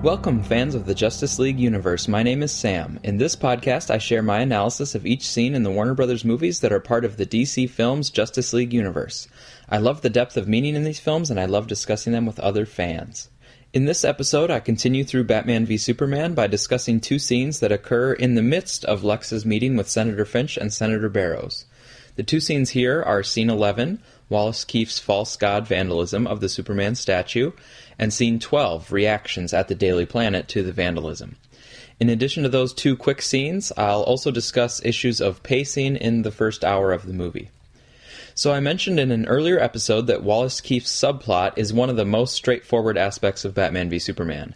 Welcome, fans of the Justice League universe. My name is Sam. In this podcast, I share my analysis of each scene in the Warner Brothers movies that are part of the DC Films Justice League universe. I love the depth of meaning in these films, and I love discussing them with other fans. In this episode, I continue through Batman v Superman by discussing two scenes that occur in the midst of Lex's meeting with Senator Finch and Senator Barrows. The two scenes here are Scene 11, Wallace Keefe's false god vandalism of the Superman statue, and Scene 12, reactions at the Daily Planet to the vandalism. In addition to those two quick scenes, I'll also discuss issues of pacing in the first hour of the movie. So I mentioned in an earlier episode that Wallace Keefe's subplot is one of the most straightforward aspects of Batman v Superman.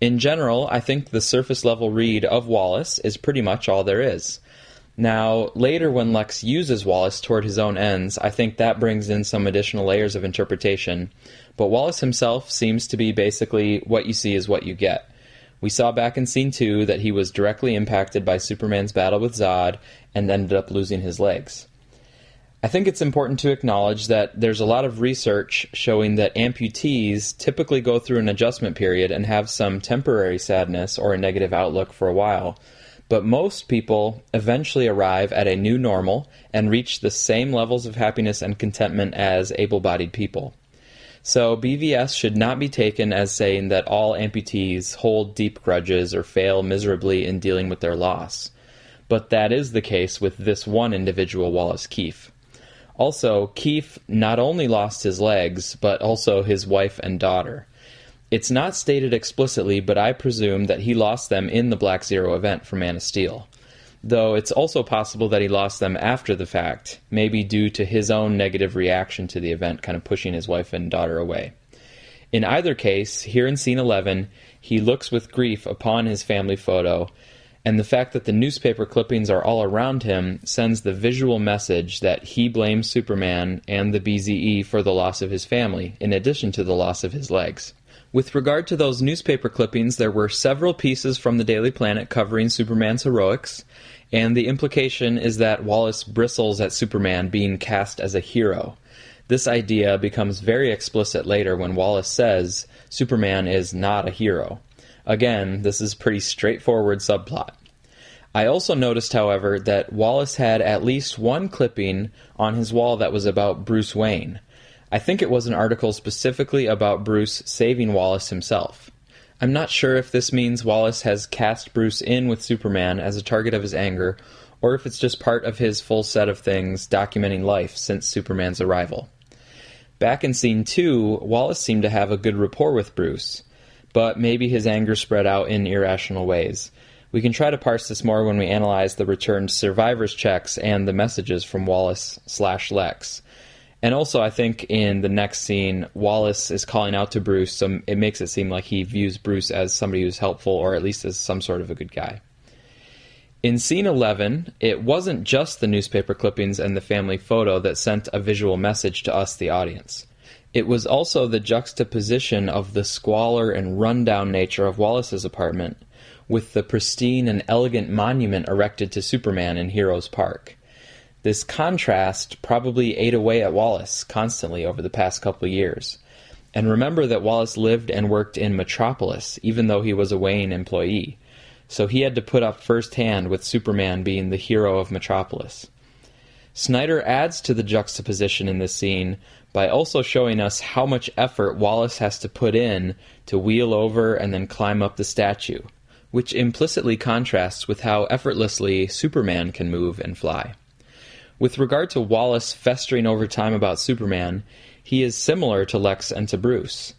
In general, I think the surface-level read of Wallace is pretty much all there is. Now, later when Lex uses Wallace toward his own ends, I think that brings in some additional layers of interpretation, but Wallace himself seems to be basically what you see is what you get. We saw back in Scene 2 that he was directly impacted by Superman's battle with Zod and ended up losing his legs. I think it's important to acknowledge that there's a lot of research showing that amputees typically go through an adjustment period and have some temporary sadness or a negative outlook for a while, but most people eventually arrive at a new normal and reach the same levels of happiness and contentment as able-bodied people. So BVS should not be taken as saying that all amputees hold deep grudges or fail miserably in dealing with their loss. But that is the case with this one individual, Wallace Keefe. Also, Keefe not only lost his legs, but also his wife and daughter. It's not stated explicitly, but I presume that he lost them in the Black Zero event for Man of Steel. Though it's also possible that he lost them after the fact, maybe due to his own negative reaction to the event kind of pushing his wife and daughter away. In either case, here in Scene 11, he looks with grief upon his family photo, and the fact that the newspaper clippings are all around him sends the visual message that he blames Superman and the BZE for the loss of his family, in addition to the loss of his legs. With regard to those newspaper clippings, there were several pieces from the Daily Planet covering Superman's heroics, and the implication is that Wallace bristles at Superman being cast as a hero. This idea becomes very explicit later when Wallace says Superman is not a hero. Again, this is pretty straightforward subplot. I also noticed, however, that Wallace had at least one clipping on his wall that was about Bruce Wayne. I think it was an article specifically about Bruce saving Wallace himself. I'm not sure if this means Wallace has cast Bruce in with Superman as a target of his anger, or if it's just part of his full set of things documenting life since Superman's arrival. Back in Scene 2, Wallace seemed to have a good rapport with Bruce, but maybe his anger spread out in irrational ways. We can try to parse this more when we analyze the returned survivors' checks and the messages from Wallace/Lex. And also, I think in the next scene, Wallace is calling out to Bruce, so it makes it seem like he views Bruce as somebody who's helpful, or at least as some sort of a good guy. In Scene 11, it wasn't just the newspaper clippings and the family photo that sent a visual message to us, the audience. It was also the juxtaposition of the squalor and rundown nature of Wallace's apartment, with the pristine and elegant monument erected to Superman in Heroes Park. This contrast probably ate away at Wallace constantly over the past couple of years. And remember that Wallace lived and worked in Metropolis, even though he was a Wayne employee. So he had to put up firsthand with Superman being the hero of Metropolis. Snyder adds to the juxtaposition in this scene by also showing us how much effort Wallace has to put in to wheel over and then climb up the statue, which implicitly contrasts with how effortlessly Superman can move and fly. With regard to Wallace festering over time about Superman, he is similar to Lex and to Bruce.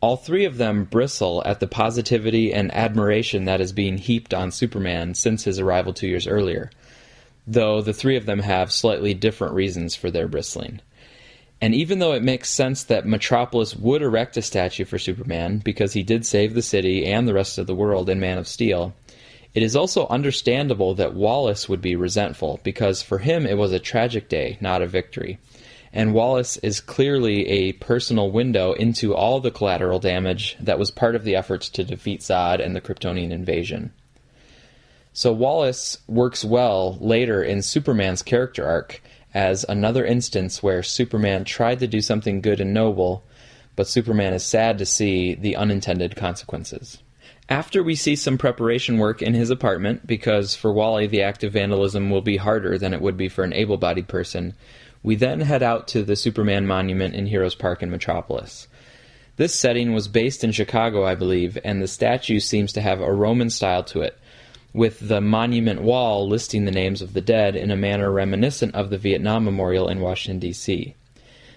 All three of them bristle at the positivity and admiration that is being heaped on Superman since his arrival 2 years earlier, though the three of them have slightly different reasons for their bristling. And even though it makes sense that Metropolis would erect a statue for Superman because he did save the city and the rest of the world in Man of Steel, it is also understandable that Wallace would be resentful, because for him it was a tragic day, not a victory. And Wallace is clearly a personal window into all the collateral damage that was part of the efforts to defeat Zod and the Kryptonian invasion. So Wallace works well later in Superman's character arc as another instance where Superman tried to do something good and noble, but Superman is sad to see the unintended consequences. After we see some preparation work in his apartment, because for Wally the act of vandalism will be harder than it would be for an able-bodied person, we then head out to the Superman monument in Heroes Park in Metropolis. This setting was based in Chicago, I believe, and the statue seems to have a Roman style to it, with the monument wall listing the names of the dead in a manner reminiscent of the Vietnam Memorial in Washington, D.C.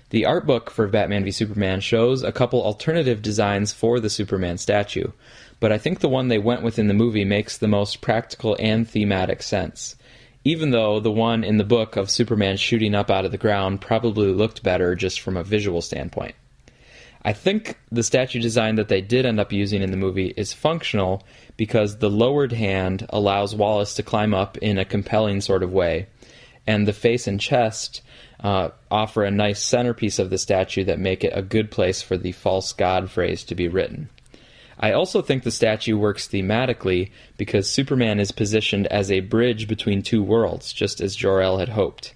The art book for Batman v Superman shows a couple alternative designs for the Superman statue, but I think the one they went with in the movie makes the most practical and thematic sense, even though the one in the book of Superman shooting up out of the ground probably looked better just from a visual standpoint. I think the statue design that they did end up using in the movie is functional because the lowered hand allows Wallace to climb up in a compelling sort of way, and the face and chest offer a nice centerpiece of the statue that make it a good place for the false god phrase to be written. I also think the statue works thematically because Superman is positioned as a bridge between two worlds, just as Jor-El had hoped.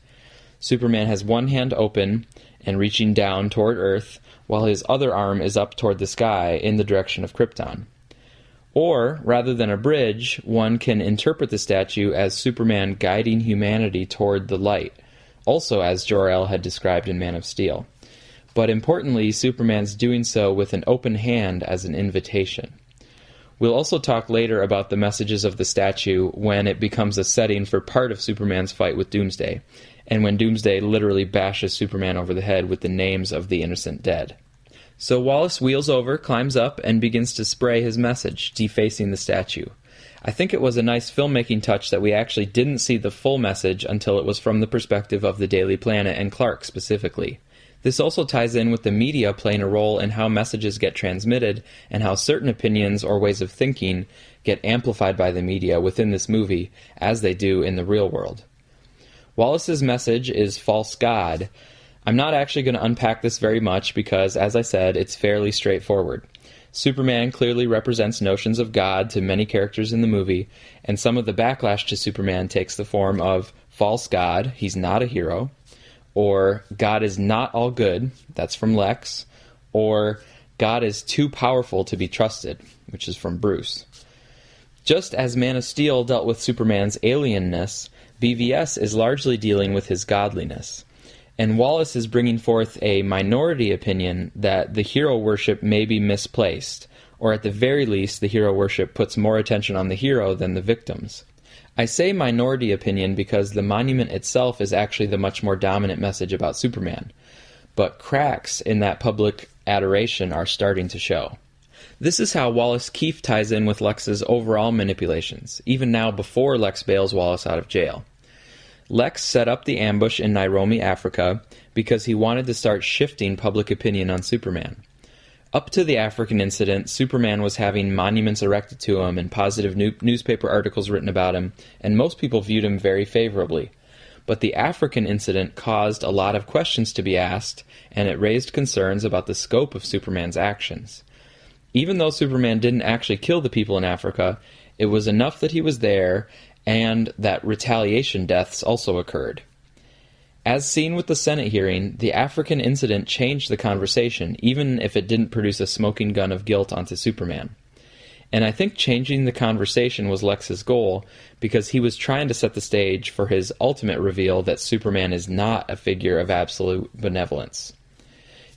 Superman has one hand open and reaching down toward Earth, while his other arm is up toward the sky in the direction of Krypton. Or, rather than a bridge, one can interpret the statue as Superman guiding humanity toward the light, also as Jor-El had described in Man of Steel. But importantly, Superman's doing so with an open hand as an invitation. We'll also talk later about the messages of the statue when it becomes a setting for part of Superman's fight with Doomsday, and when Doomsday literally bashes Superman over the head with the names of the innocent dead. So Wallace wheels over, climbs up, and begins to spray his message, defacing the statue. I think it was a nice filmmaking touch that we actually didn't see the full message until it was from the perspective of the Daily Planet and Clark specifically. This also ties in with the media playing a role in how messages get transmitted and how certain opinions or ways of thinking get amplified by the media within this movie, as they do in the real world. Wallace's message is false god. I'm not actually going to unpack this very much because, as I said, it's fairly straightforward. Superman clearly represents notions of God to many characters in the movie, and some of the backlash to Superman takes the form of false god, he's not a hero, or God is not all good, that's from Lex, or God is too powerful to be trusted, which is from Bruce. Just as Man of Steel dealt with Superman's alienness, BVS is largely dealing with his godliness. And Wallace is bringing forth a minority opinion that the hero worship may be misplaced, or at the very least the hero worship puts more attention on the hero than the victims. I say minority opinion because the monument itself is actually the much more dominant message about Superman, but cracks in that public adoration are starting to show. This is how Wallace Keefe ties in with Lex's overall manipulations, even now before Lex bails Wallace out of jail. Lex set up the ambush in Nairobi, Africa, because he wanted to start shifting public opinion on Superman. Up to the African incident, Superman was having monuments erected to him and positive newspaper articles written about him, and most people viewed him very favorably. But the African incident caused a lot of questions to be asked, and it raised concerns about the scope of Superman's actions. Even though Superman didn't actually kill the people in Africa, it was enough that he was there, and that retaliation deaths also occurred. As seen with the Senate hearing, the African incident changed the conversation, even if it didn't produce a smoking gun of guilt onto Superman. And I think changing the conversation was Lex's goal, because he was trying to set the stage for his ultimate reveal that Superman is not a figure of absolute benevolence.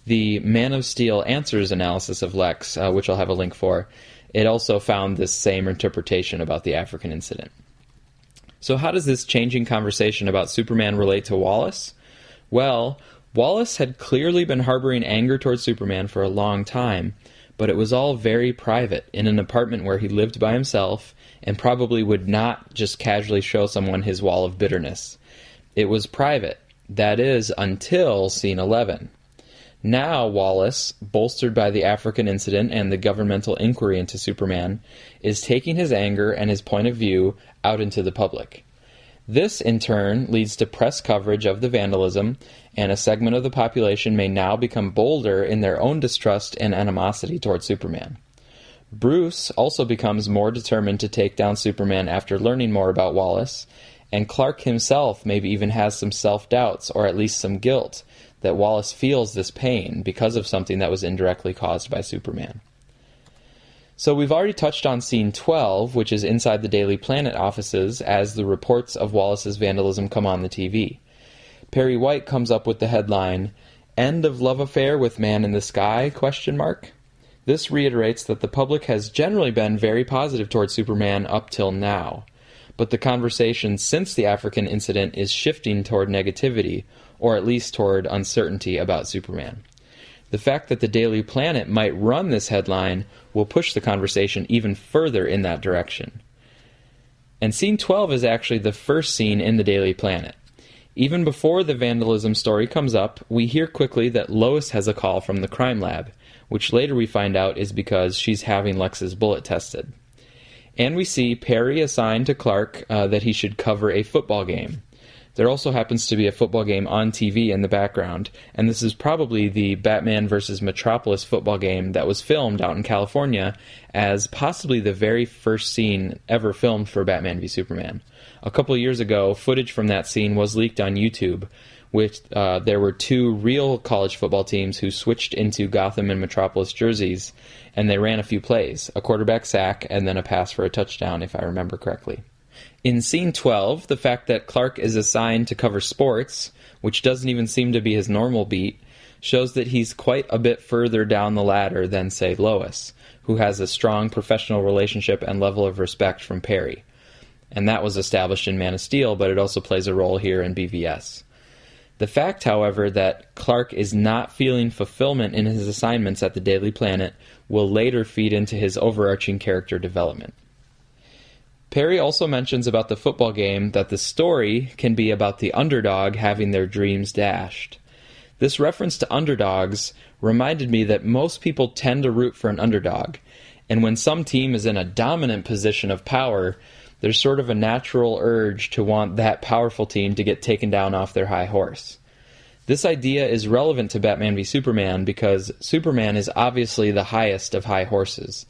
The Man of Steel Answers analysis of Lex, which I'll have a link for, it also found this same interpretation about the African incident. So how does this changing conversation about Superman relate to Wallace? Well, Wallace had clearly been harboring anger towards Superman for a long time, but it was all very private, in an apartment where he lived by himself, and probably would not just casually show someone his wall of bitterness. It was private, that is, until Scene 11. Now Wallace, bolstered by the African incident and the governmental inquiry into Superman, is taking his anger and his point of view out into the public. This, in turn, leads to press coverage of the vandalism, and a segment of the population may now become bolder in their own distrust and animosity toward Superman. Bruce also becomes more determined to take down Superman after learning more about Wallace, and Clark himself maybe even has some self-doubts, or at least some guilt, that Wallace feels this pain because of something that was indirectly caused by Superman. So we've already touched on scene 12, which is inside the Daily Planet offices as the reports of Wallace's vandalism come on the TV. Perry White comes up with the headline, "End of Love Affair with Man in the Sky?" ? This reiterates that the public has generally been very positive towards Superman up till now, but the conversation since the African incident is shifting toward negativity, or at least toward uncertainty about Superman. The fact that the Daily Planet might run this headline will push the conversation even further in that direction. And scene 12 is actually the first scene in the Daily Planet. Even before the vandalism story comes up, we hear quickly that Lois has a call from the crime lab, which later we find out is because she's having Lex's bullet tested. And we see Perry assigned to Clark that he should cover a football game. There also happens to be a football game on TV in the background, and this is probably the Batman vs. Metropolis football game that was filmed out in California as possibly the very first scene ever filmed for Batman v Superman. A couple of years ago, footage from that scene was leaked on YouTube, which there were two real college football teams who switched into Gotham and Metropolis jerseys, and they ran a few plays, a quarterback sack and then a pass for a touchdown, if I remember correctly. In scene 12, the fact that Clark is assigned to cover sports, which doesn't even seem to be his normal beat, shows that he's quite a bit further down the ladder than, say, Lois, who has a strong professional relationship and level of respect from Perry. And that was established in Man of Steel, but it also plays a role here in BVS. The fact, however, that Clark is not feeling fulfillment in his assignments at the Daily Planet will later feed into his overarching character development. Perry also mentions about the football game that the story can be about the underdog having their dreams dashed. This reference to underdogs reminded me that most people tend to root for an underdog, and when some team is in a dominant position of power, there's sort of a natural urge to want that powerful team to get taken down off their high horse. This idea is relevant to Batman v Superman because Superman is obviously the highest of high horses.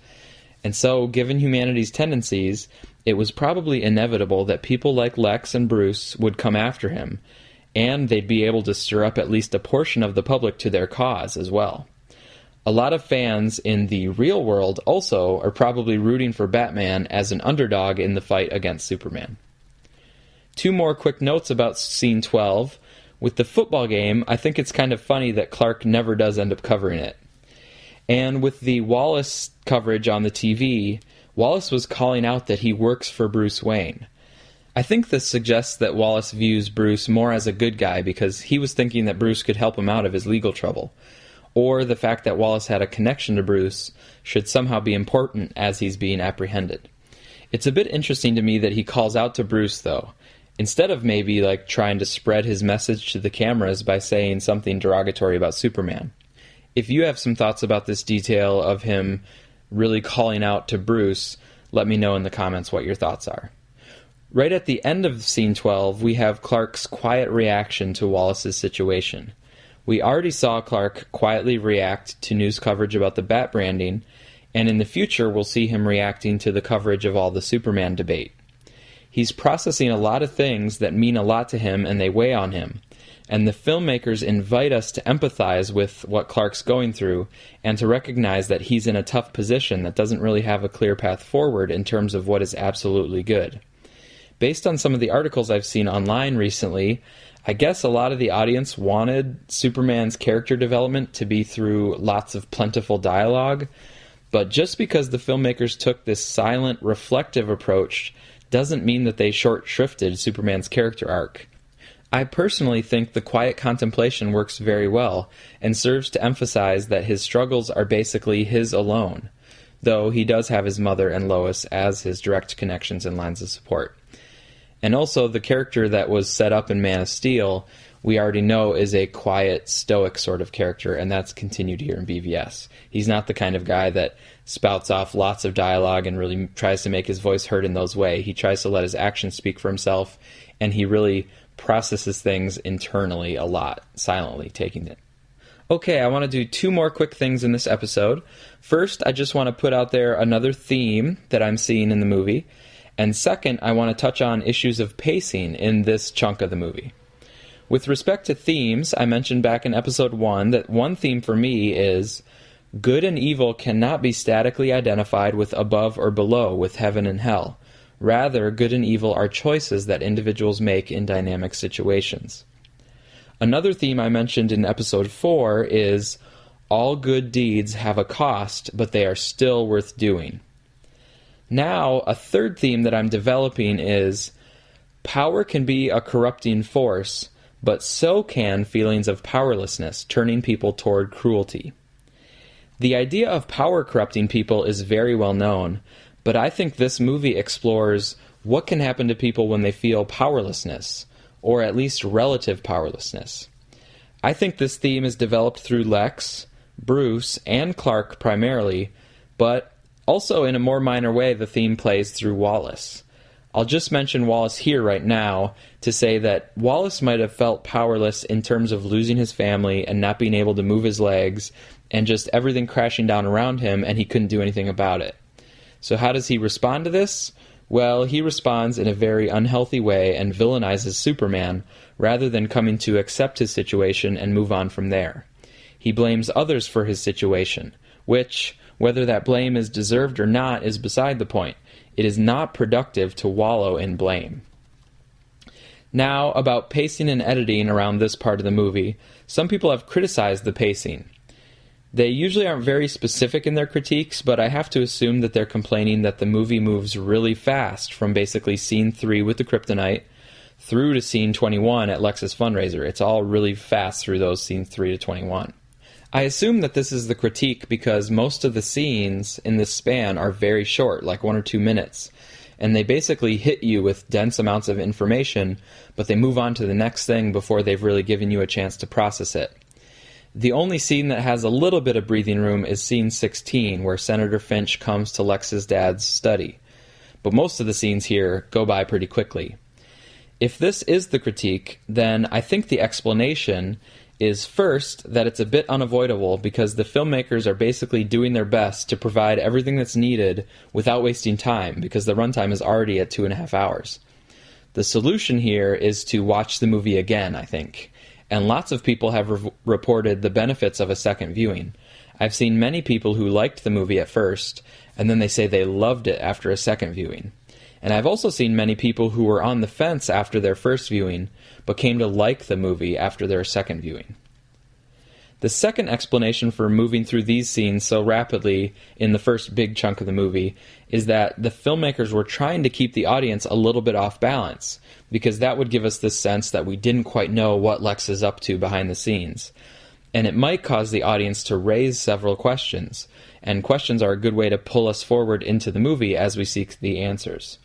And so, given humanity's tendencies, it was probably inevitable that people like Lex and Bruce would come after him, and they'd be able to stir up at least a portion of the public to their cause as well. A lot of fans in the real world also are probably rooting for Batman as an underdog in the fight against Superman. Two more quick notes about scene 12. With the football game, I think it's kind of funny that Clark never does end up covering it. And with the Wallace coverage on the TV, Wallace was calling out that he works for Bruce Wayne. I think this suggests that Wallace views Bruce more as a good guy because he was thinking that Bruce could help him out of his legal trouble. Or the fact that Wallace had a connection to Bruce should somehow be important as he's being apprehended. It's a bit interesting to me that he calls out to Bruce, though, instead of maybe trying to spread his message to the cameras by saying something derogatory about Superman. If you have some thoughts about this detail of him really calling out to Bruce, let me know in the comments what your thoughts are. Right at the end of scene 12, we have Clark's quiet reaction to Wallace's situation. We already saw Clark quietly react to news coverage about the Bat branding, and in the future we'll see him reacting to the coverage of all the Superman debate. He's processing a lot of things that mean a lot to him and they weigh on him, and the filmmakers invite us to empathize with what Clark's going through and to recognize that he's in a tough position that doesn't really have a clear path forward in terms of what is absolutely good. Based on some of the articles I've seen online recently, I guess a lot of the audience wanted Superman's character development to be through lots of plentiful dialogue, but just because the filmmakers took this silent, reflective approach doesn't mean that they short-shrifted Superman's character arc. I personally think the quiet contemplation works very well and serves to emphasize that his struggles are basically his alone, though he does have his mother and Lois as his direct connections and lines of support. And also, the character that was set up in Man of Steel, we already know is a quiet, stoic sort of character, and that's continued here in BVS. He's not the kind of guy that spouts off lots of dialogue and really tries to make his voice heard in those ways. He tries to let his actions speak for himself, and he really processes things internally a lot, silently taking it. Okay, I want to do two more quick things in this episode. First, I just want to put out there another theme that I'm seeing in the movie. And second, I want to touch on issues of pacing in this chunk of the movie. With respect to themes, I mentioned back in episode 1 that one theme for me is Good and evil cannot be statically identified with above or below, with heaven and hell. Rather, good and evil are choices that individuals make in dynamic situations. Another theme I mentioned in episode 4 is all good deeds have a cost, but they are still worth doing. Now, a third theme that I'm developing is power can be a corrupting force, but so can feelings of powerlessness, turning people toward cruelty. The idea of power corrupting people is very well known, but I think this movie explores what can happen to people when they feel powerlessness, or at least relative powerlessness. I think this theme is developed through Lex, Bruce, and Clark primarily, but also in a more minor way the theme plays through Wallace. I'll just mention Wallace here right now to say that Wallace might have felt powerless in terms of losing his family and not being able to move his legs and just everything crashing down around him, and he couldn't do anything about it. So how does he respond to this? Well, he responds in a very unhealthy way and villainizes Superman rather than coming to accept his situation and move on from there. He blames others for his situation, which, whether that blame is deserved or not, is beside the point. It is not productive to wallow in blame. Now, about pacing and editing around this part of the movie, some people have criticized the pacing. They usually aren't very specific in their critiques, but I have to assume that they're complaining that the movie moves really fast from basically scene 3 with the kryptonite through to scene 21 at Lex's fundraiser. It's all really fast through those scenes 3 to 21. I assume that this is the critique because most of the scenes in this span are very short, like 1 or 2 minutes, and they basically hit you with dense amounts of information, but they move on to the next thing before they've really given you a chance to process it. The only scene that has a little bit of breathing room is scene 16, where Senator Finch comes to Lex's dad's study. But most of the scenes here go by pretty quickly. If this is the critique, then I think the explanation is first that it's a bit unavoidable because the filmmakers are basically doing their best to provide everything that's needed without wasting time because the runtime is already at 2.5 hours. The solution here is to watch the movie again, I think. And lots of people have reported the benefits of a second viewing. I've seen many people who liked the movie at first, and then they say they loved it after a second viewing. And I've also seen many people who were on the fence after their first viewing, but came to like the movie after their second viewing. The second explanation for moving through these scenes so rapidly in the first big chunk of the movie is that the filmmakers were trying to keep the audience a little bit off balance, because that would give us this sense that we didn't quite know what Lex is up to behind the scenes. And it might cause the audience to raise several questions, and questions are a good way to pull us forward into the movie as we seek the answers.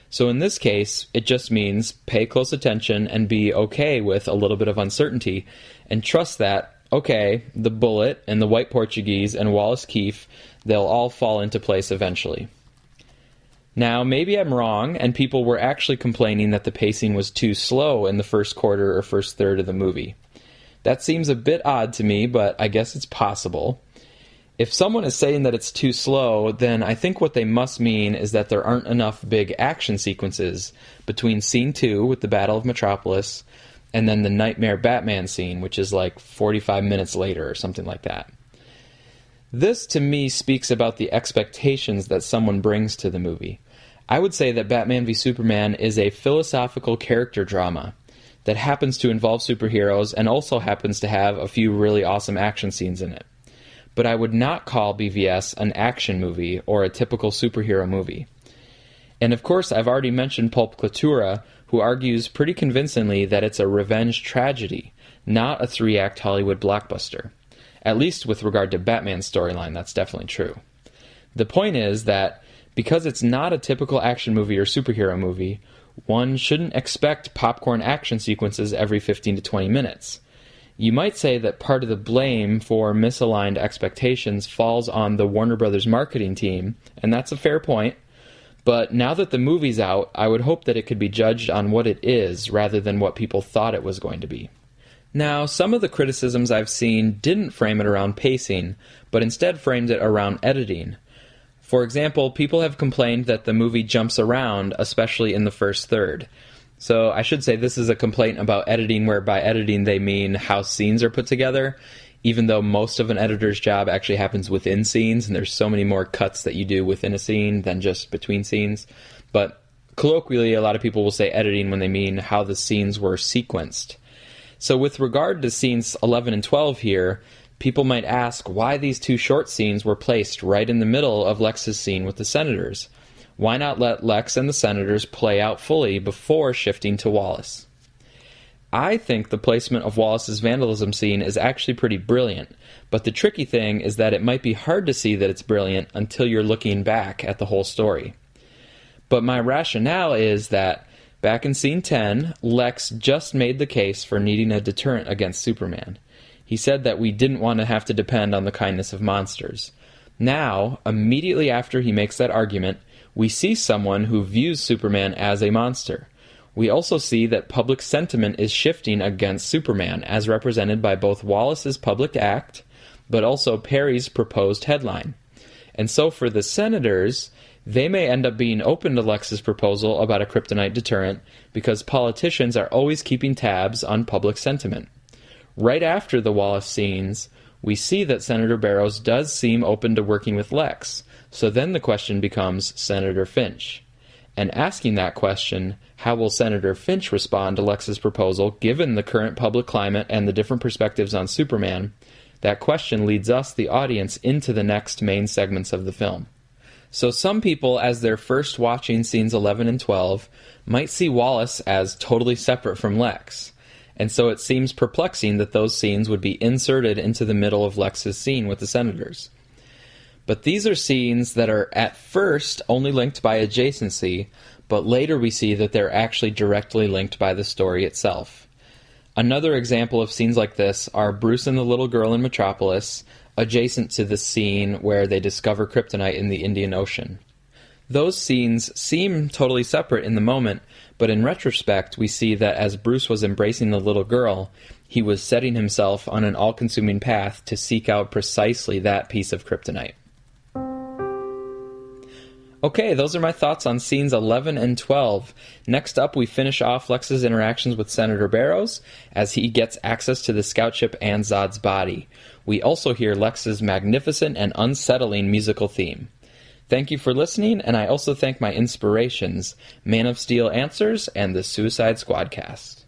So in this case, it just means pay close attention and be okay with a little bit of uncertainty, and trust that, okay, the bullet and the white Portuguese and Wallace Keefe, they'll all fall into place eventually. Now, maybe I'm wrong, and people were actually complaining that the pacing was too slow in the first quarter or first third of the movie. That seems a bit odd to me, but I guess it's possible. If someone is saying that it's too slow, then I think what they must mean is that there aren't enough big action sequences between scene 2 with the Battle of Metropolis and then the Nightmare Batman scene, which is like 45 minutes later or something like that. This, to me, speaks about the expectations that someone brings to the movie. I would say that Batman v Superman is a philosophical character drama that happens to involve superheroes and also happens to have a few really awesome action scenes in it. But I would not call BVS an action movie or a typical superhero movie. And of course, I've already mentioned Pulp Cultura, who argues pretty convincingly that it's a revenge tragedy, not a 3-act Hollywood blockbuster. At least with regard to Batman's storyline, that's definitely true. The point is that because it's not a typical action movie or superhero movie, one shouldn't expect popcorn action sequences every 15 to 20 minutes. You might say that part of the blame for misaligned expectations falls on the Warner Brothers marketing team, and that's a fair point. But now that the movie's out, I would hope that it could be judged on what it is rather than what people thought it was going to be. Now, some of the criticisms I've seen didn't frame it around pacing, but instead framed it around editing. For example, people have complained that the movie jumps around, especially in the first third. So I should say this is a complaint about editing, where by editing they mean how scenes are put together. even though most of an editor's job actually happens within scenes, and there's so many more cuts that you do within a scene than just between scenes. But colloquially, a lot of people will say editing when they mean how the scenes were sequenced. So with regard to scenes 11 and 12 here, people might ask why these two short scenes were placed right in the middle of Lex's scene with the senators. Why not let Lex and the senators play out fully before shifting to Wallace? I think the placement of Wallace's vandalism scene is actually pretty brilliant, but the tricky thing is that it might be hard to see that it's brilliant until you're looking back at the whole story. But my rationale is that, back in scene 10, Lex just made the case for needing a deterrent against Superman. He said that we didn't want to have to depend on the kindness of monsters. Now, immediately after he makes that argument, we see someone who views Superman as a monster. We also see that public sentiment is shifting against Superman, as represented by both Wallace's public act, but also Perry's proposed headline. And so for the senators, they may end up being open to Lex's proposal about a kryptonite deterrent, because politicians are always keeping tabs on public sentiment. Right after the Wallace scenes, we see that Senator Barrows does seem open to working with Lex, so then the question becomes Senator Finch. And asking that question, how will Senator Finch respond to Lex's proposal given the current public climate and the different perspectives on Superman? That question leads us, the audience, into the next main segments of the film. So some people, as they're first watching scenes 11 and 12, might see Wallace as totally separate from Lex. And so it seems perplexing that those scenes would be inserted into the middle of Lex's scene with the senators. But these are scenes that are at first only linked by adjacency, but later we see that they're actually directly linked by the story itself. Another example of scenes like this are Bruce and the little girl in Metropolis, adjacent to the scene where they discover kryptonite in the Indian Ocean. Those scenes seem totally separate in the moment, but in retrospect we see that as Bruce was embracing the little girl, he was setting himself on an all-consuming path to seek out precisely that piece of kryptonite. Okay, those are my thoughts on scenes 11 and 12. Next up, we finish off Lex's interactions with Senator Barrows as he gets access to the scout ship and Zod's body. We also hear Lex's magnificent and unsettling musical theme. Thank you for listening, and I also thank my inspirations, Man of Steel Answers and the Suicide Squadcast.